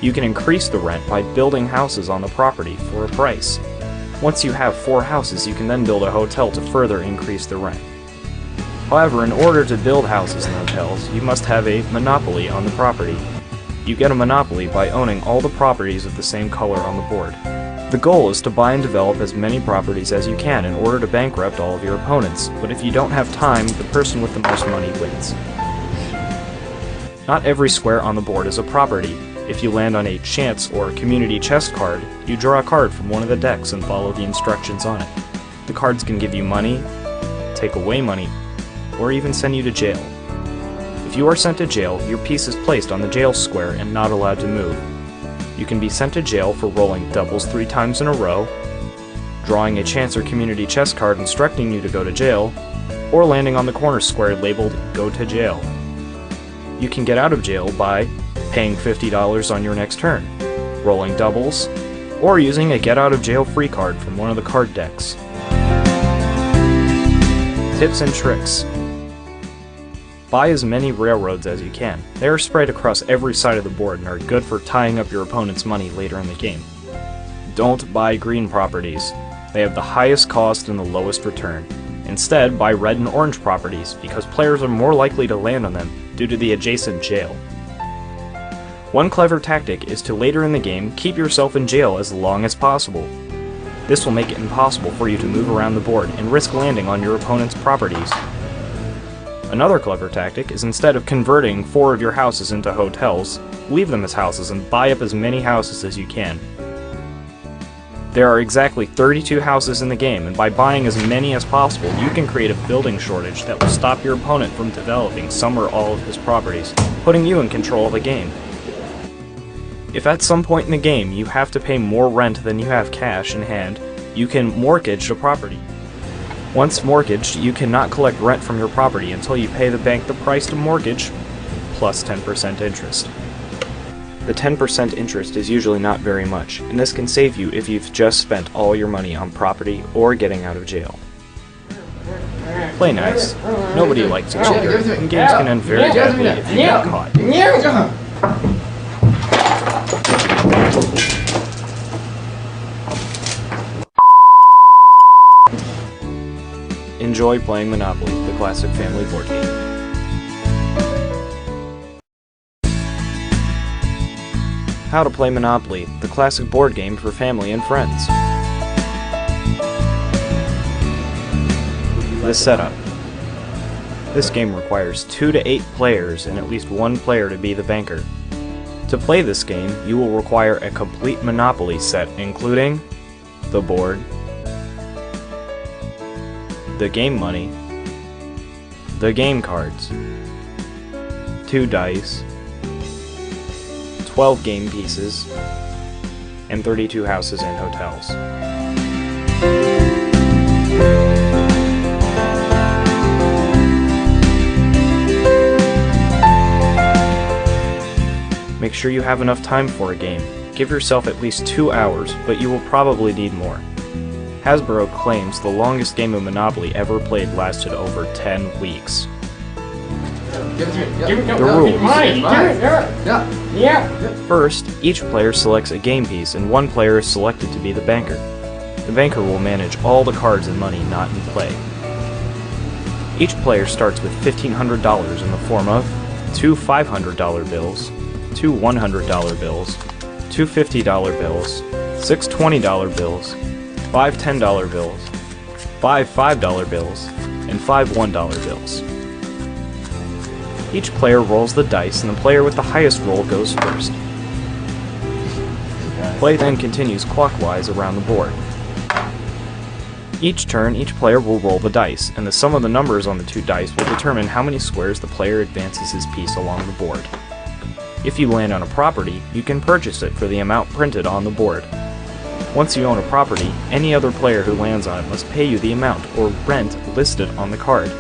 You can increase the rent by building houses on the property for a price. Once you have 4 houses, you can then build a hotel to further increase the rent. However, in order to build houses and hotels, you must have a monopoly on the property. You get a monopoly by owning all the properties of the same color on the board. The goal is to buy and develop as many properties as you can in order to bankrupt all of your opponents, but if you don't have time, the person with the most money wins. Not every square on the board is a property. If you land on a chance or community chest card, you draw a card from one of the decks and follow the instructions on it. The cards can give you money, take away money, or even send you to jail. If you are sent to jail, your piece is placed on the jail square and not allowed to move. You can be sent to jail for rolling doubles 3 times in a row, drawing a chance or community chest card instructing you to go to jail, or landing on the corner square labeled "Go to Jail." You can get out of jail by paying $50 on your next turn, rolling doubles, or using a get out of jail free card from one of the card decks. Tips and tricks. Buy as many railroads as you can. They are spread across every side of the board and are good for tying up your opponent's money later in the game. Don't buy green properties. They have the highest cost and the lowest return. Instead, buy red and orange properties because players are more likely to land on them due to the adjacent jail. One clever tactic is to later in the game keep yourself in jail as long as possible. This will make it impossible for you to move around the board and risk landing on your opponent's properties. Another clever tactic is instead of converting 4 of your houses into hotels, leave them as houses and buy up as many houses as you can. There are exactly 32 houses in the game, and by buying as many as possible, you can create a building shortage that will stop your opponent from developing some or all of his properties, putting you in control of the game. If at some point in the game you have to pay more rent than you have cash in hand, you can mortgage the property. Once mortgaged, you cannot collect rent from your property until you pay the bank the price to mortgage, plus 10% interest. The 10% interest is usually not very much, and this can save you if you've just spent all your money on property or getting out of jail. Play nice. Nobody likes a cheater, and games can end very badly if you get caught. Enjoy playing Monopoly, the classic family board game. How to play Monopoly, the classic board game for family and friends. The setup. This game requires 2 to 8 players and at least 1 player to be the banker. To play this game, you will require a complete Monopoly set including the board, the game money, the game cards, 2 dice, 12 game pieces, and 32 houses and hotels. Make sure you have enough time for a game. Give yourself at least 2 hours, but you will probably need more. Hasbro claims the longest game of Monopoly ever played lasted over 10 weeks. The rules. First, each player selects a game piece and 1 player is selected to be the banker. The banker will manage all the cards and money not in play. Each player starts with $1,500 in the form of 2 $500 bills, 2 $100 bills, 2 $50 bills, 6 $20 bills, 5 $10 bills, 5 $5 bills, and 5 $1 bills. Each player rolls the dice and the player with the highest roll goes first. Play then continues clockwise around the board. Each turn, each player will roll the dice, and the sum of the numbers on the 2 dice will determine how many squares the player advances his piece along the board. If you land on a property, you can purchase it for the amount printed on the board. Once you own a property, any other player who lands on it must pay you the amount or rent listed on the card.